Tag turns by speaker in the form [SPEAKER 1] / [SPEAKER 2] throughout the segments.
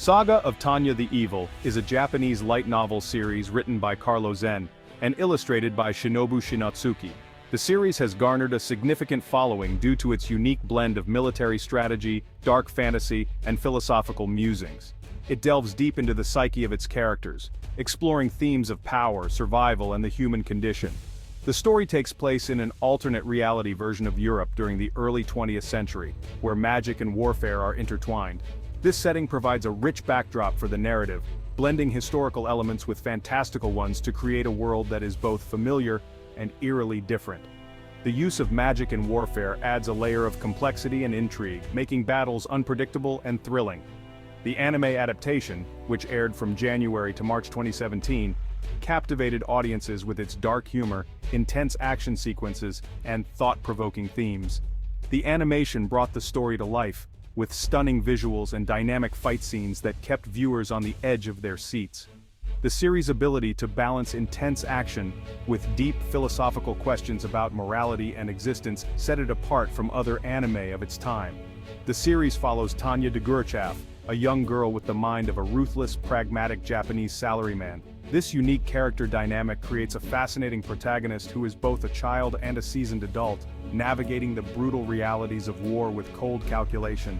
[SPEAKER 1] Saga of Tanya the Evil is a Japanese light novel series written by Carlo Zen and illustrated by Shinobu Shinatsuki. The series has garnered a significant following due to its unique blend of military strategy, dark fantasy, and philosophical musings. It delves deep into the psyche of its characters, exploring themes of power, survival, and the human condition. The story takes place in an alternate reality version of Europe during the early 20th century, where magic and warfare are intertwined. This setting provides a rich backdrop for the narrative, blending historical elements with fantastical ones to create a world that is both familiar and eerily different. The use of magic and warfare adds a layer of complexity and intrigue, making battles unpredictable and thrilling. The anime adaptation, which aired from January to March 2017, captivated audiences with its dark humor, intense action sequences, and thought-provoking themes. The animation brought the story to life, with stunning visuals and dynamic fight scenes that kept viewers on the edge of their seats. The series' ability to balance intense action with deep philosophical questions about morality and existence set it apart from other anime of its time. The series follows Tanya Degurechaff, a young girl with the mind of a ruthless, pragmatic Japanese salaryman. This unique character dynamic creates a fascinating protagonist who is both a child and a seasoned adult, navigating the brutal realities of war with cold calculation.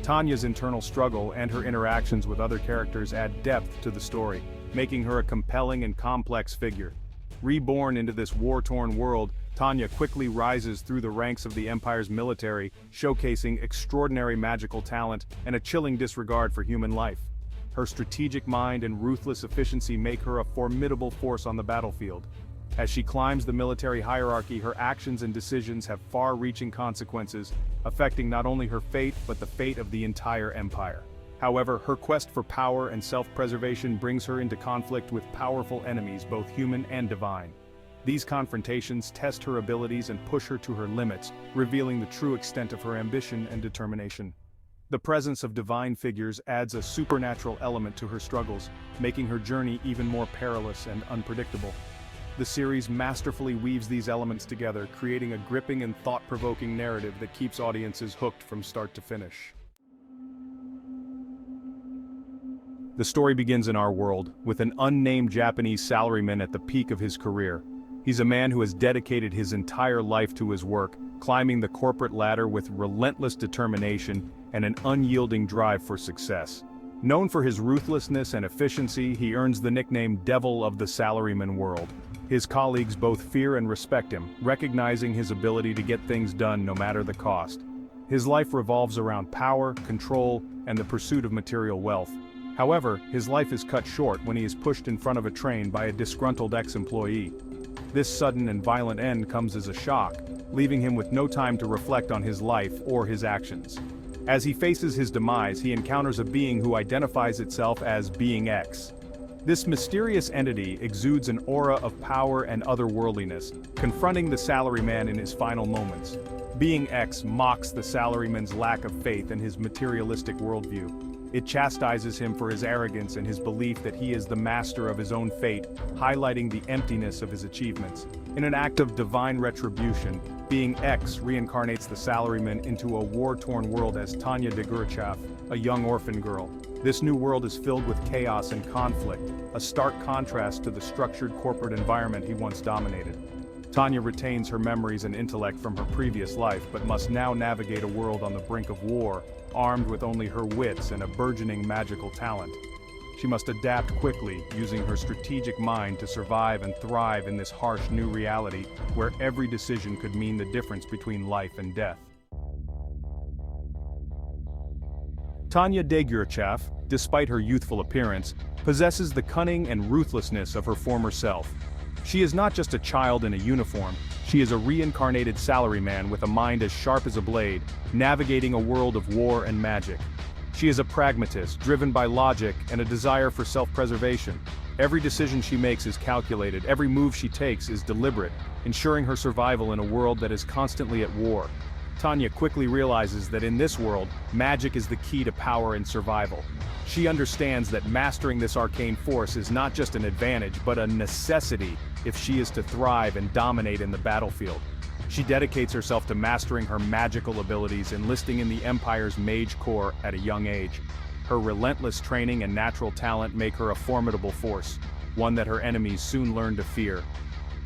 [SPEAKER 1] Tanya's internal struggle and her interactions with other characters add depth to the story, making her a compelling and complex figure. Reborn into this war-torn world, Tanya quickly rises through the ranks of the Empire's military, showcasing extraordinary magical talent and a chilling disregard for human life. Her strategic mind and ruthless efficiency make her a formidable force on the battlefield. As she climbs the military hierarchy, her actions and decisions have far-reaching consequences, affecting not only her fate but the fate of the entire empire. However, her quest for power and self-preservation brings her into conflict with powerful enemies, both human and divine. These confrontations test her abilities and push her to her limits, revealing the true extent of her ambition and determination. The presence of divine figures adds a supernatural element to her struggles, making her journey even more perilous and unpredictable. The series masterfully weaves these elements together, creating a gripping and thought-provoking narrative that keeps audiences hooked from start to finish. The story begins in our world, with an unnamed Japanese salaryman at the peak of his career. He's a man who has dedicated his entire life to his work, climbing the corporate ladder with relentless determination and an unyielding drive for success. Known for his ruthlessness and efficiency, he earns the nickname Devil of the Salaryman world. His colleagues both fear and respect him, recognizing his ability to get things done no matter the cost. His life revolves around power, control, and the pursuit of material wealth. However, his life is cut short when he is pushed in front of a train by a disgruntled ex-employee. This sudden and violent end comes as a shock, leaving him with no time to reflect on his life or his actions. As he faces his demise, he encounters a being who identifies itself as Being X. This mysterious entity exudes an aura of power and otherworldliness, confronting the salaryman in his final moments. Being X mocks the salaryman's lack of faith and his materialistic worldview. It chastises him for his arrogance and his belief that he is the master of his own fate, highlighting the emptiness of his achievements. In an act of divine retribution, Being X reincarnates the salaryman into a war-torn world as Tanya Degurechaff, a young orphan girl. This new world is filled with chaos and conflict, a stark contrast to the structured corporate environment he once dominated. Tanya retains her memories and intellect from her previous life, but must now navigate a world on the brink of war, armed with only her wits and a burgeoning magical talent. She must adapt quickly, using her strategic mind to survive and thrive in this harsh new reality, where every decision could mean the difference between life and death. Tanya Degurechaff, despite her youthful appearance, possesses the cunning and ruthlessness of her former self. She is not just a child in a uniform, she is a reincarnated salaryman with a mind as sharp as a blade, navigating a world of war and magic. She is a pragmatist, driven by logic and a desire for self-preservation. Every decision she makes is calculated, every move she takes is deliberate, ensuring her survival in a world that is constantly at war. Tanya quickly realizes that in this world, magic is the key to power and survival. She understands that mastering this arcane force is not just an advantage, but a necessity if she is to thrive and dominate in the battlefield. She dedicates herself to mastering her magical abilities, enlisting in the Empire's Mage Corps at a young age. Her relentless training and natural talent make her a formidable force, one that her enemies soon learn to fear.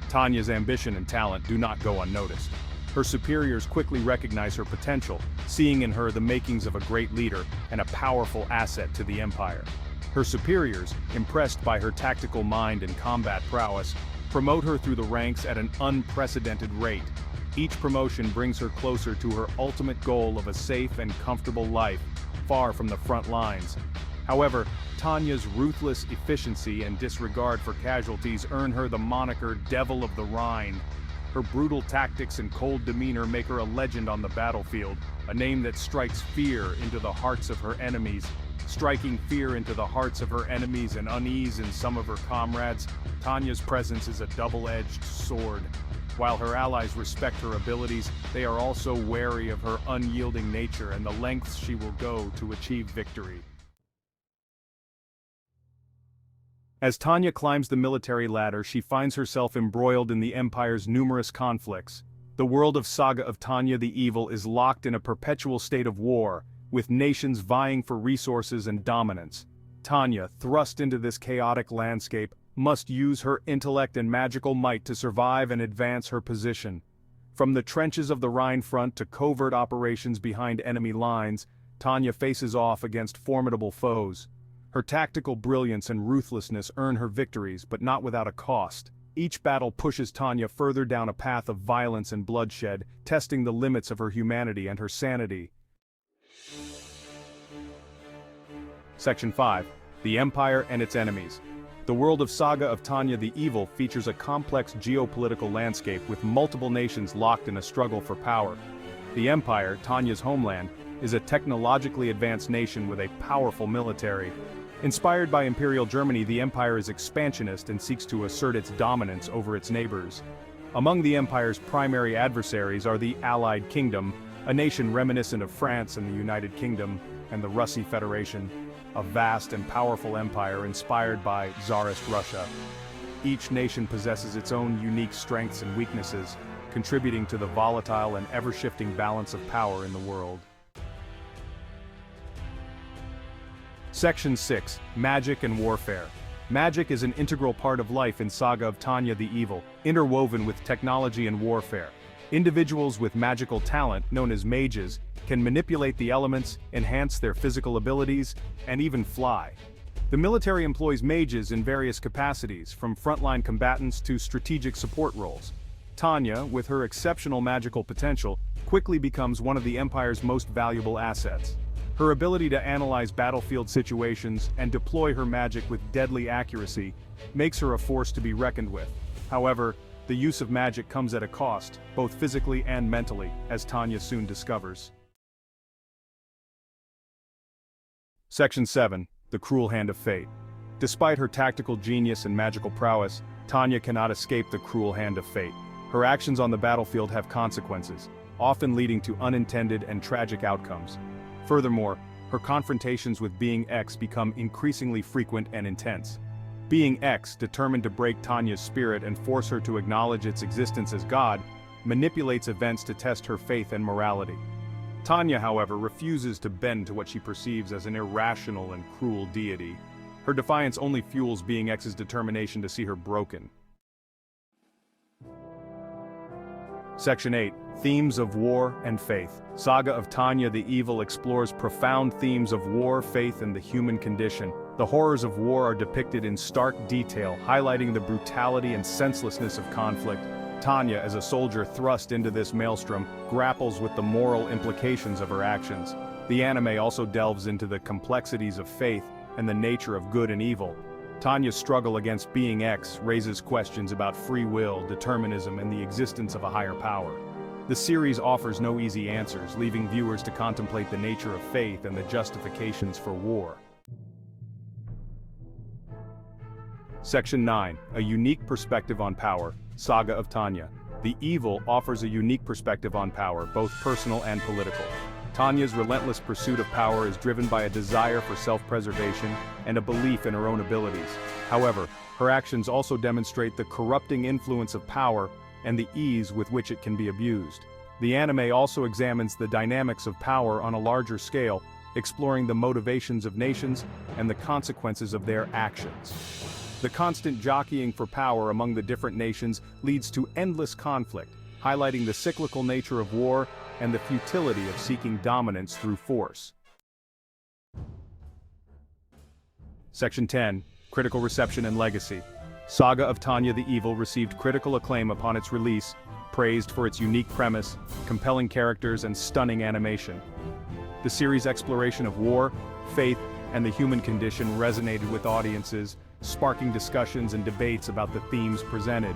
[SPEAKER 1] Tanya's ambition and talent do not go unnoticed. Her superiors quickly recognize her potential, seeing in her the makings of a great leader and a powerful asset to the Empire. Her superiors, impressed by her tactical mind and combat prowess, promote her through the ranks at an unprecedented rate. Each promotion brings her closer to her ultimate goal of a safe and comfortable life, far from the front lines. However, Tanya's ruthless efficiency and disregard for casualties earn her the moniker Devil of the Rhine. Her brutal tactics and cold demeanor make her a legend on the battlefield, a name that strikes fear into the hearts of her enemies. Striking fear into the hearts of her enemies and unease in some of her comrades, Tanya's presence is a double-edged sword. While her allies respect her abilities, they are also wary of her unyielding nature and the lengths she will go to achieve victory. As Tanya climbs the military ladder, she finds herself embroiled in the Empire's numerous conflicts. The world of Saga of Tanya the Evil is locked in a perpetual state of war, with nations vying for resources and dominance. Tanya, thrust into this chaotic landscape, must use her intellect and magical might to survive and advance her position. From the trenches of the Rhine front to covert operations behind enemy lines, Tanya faces off against formidable foes. Her tactical brilliance and ruthlessness earn her victories, but not without a cost. Each battle pushes Tanya further down a path of violence and bloodshed, testing the limits of her humanity and her sanity. Section 5. The Empire and its Enemies. The world of Saga of Tanya the Evil features a complex geopolitical landscape with multiple nations locked in a struggle for power. The Empire, Tanya's homeland, is a technologically advanced nation with a powerful military. Inspired by Imperial Germany, the Empire is expansionist and seeks to assert its dominance over its neighbors. Among the Empire's primary adversaries are the Allied Kingdom, a nation reminiscent of France and the United Kingdom, and the Russy Federation, a vast and powerful empire inspired by Tsarist Russia. Each nation possesses its own unique strengths and weaknesses, contributing to the volatile and ever-shifting balance of power in the world. Section 6. Magic and Warfare. Magic is an integral part of life in Saga of Tanya the Evil, interwoven with technology and warfare. Individuals with magical talent, known as mages, can manipulate the elements, enhance their physical abilities, and even fly. The military employs mages in various capacities, from frontline combatants to strategic support roles. Tanya, with her exceptional magical potential, quickly becomes one of the Empire's most valuable assets. Her ability to analyze battlefield situations and deploy her magic with deadly accuracy makes her a force to be reckoned with. However, the use of magic comes at a cost, both physically and mentally, as Tanya soon discovers. Section 7. The Cruel Hand of Fate. Despite her tactical genius and magical prowess, Tanya cannot escape the cruel hand of fate. Her actions on the battlefield have consequences, often leading to unintended and tragic outcomes. Furthermore, her confrontations with Being X become increasingly frequent and intense. Being X, determined to break Tanya's spirit and force her to acknowledge its existence as God, manipulates events to test her faith and morality. Tanya, however, refuses to bend to what she perceives as an irrational and cruel deity. Her defiance only fuels Being X's determination to see her broken. Section 8. Themes of War and Faith. Saga of Tanya the Evil explores profound themes of war, faith, and the human condition. The horrors of war are depicted in stark detail, highlighting the brutality and senselessness of conflict. Tanya, as a soldier thrust into this maelstrom, grapples with the moral implications of her actions. The anime also delves into the complexities of faith and the nature of good and evil. Tanya's struggle against Being X raises questions about free will, determinism, and the existence of a higher power. The series offers no easy answers, leaving viewers to contemplate the nature of faith and the justifications for war. Section 9. A unique perspective on power. Saga of Tanya. The Evil offers a unique perspective on power, both personal and political. Tanya's relentless pursuit of power is driven by a desire for self-preservation and a belief in her own abilities. However, her actions also demonstrate the corrupting influence of power and the ease with which it can be abused. The anime also examines the dynamics of power on a larger scale, exploring the motivations of nations and the consequences of their actions. The constant jockeying for power among the different nations leads to endless conflict, highlighting the cyclical nature of war and the futility of seeking dominance through force. Section 10. Critical Reception and Legacy. Saga of Tanya the Evil received critical acclaim upon its release, praised for its unique premise, compelling characters, and stunning animation. The series' exploration of war, faith, and the human condition resonated with audiences, sparking discussions and debates about the themes presented.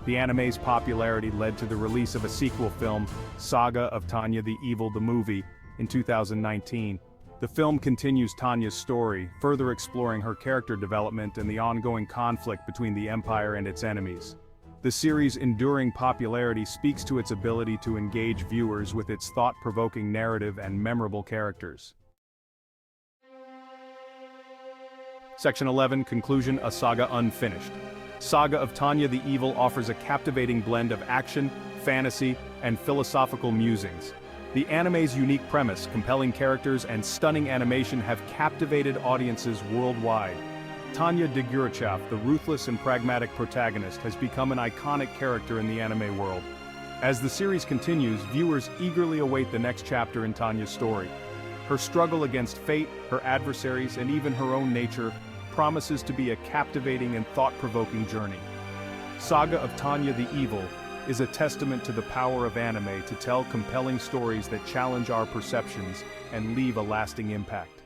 [SPEAKER 1] The anime's popularity led to the release of a sequel film, Saga of Tanya the Evil the Movie, in 2019. The film continues Tanya's story, further exploring her character development and the ongoing conflict between the Empire and its enemies. The series' enduring popularity speaks to its ability to engage viewers with its thought-provoking narrative and memorable characters. Section 11. Conclusion: A Saga Unfinished. Saga of Tanya the Evil offers a captivating blend of action, fantasy, and philosophical musings. The anime's unique premise, compelling characters, and stunning animation have captivated audiences worldwide. Tanya Degurechaff, the ruthless and pragmatic protagonist, has become an iconic character in the anime world. As the series continues, viewers eagerly await the next chapter in Tanya's story. Her struggle against fate, her adversaries, and even her own nature promises to be a captivating and thought-provoking journey. Saga of Tanya the Evil is a testament to the power of anime to tell compelling stories that challenge our perceptions and leave a lasting impact.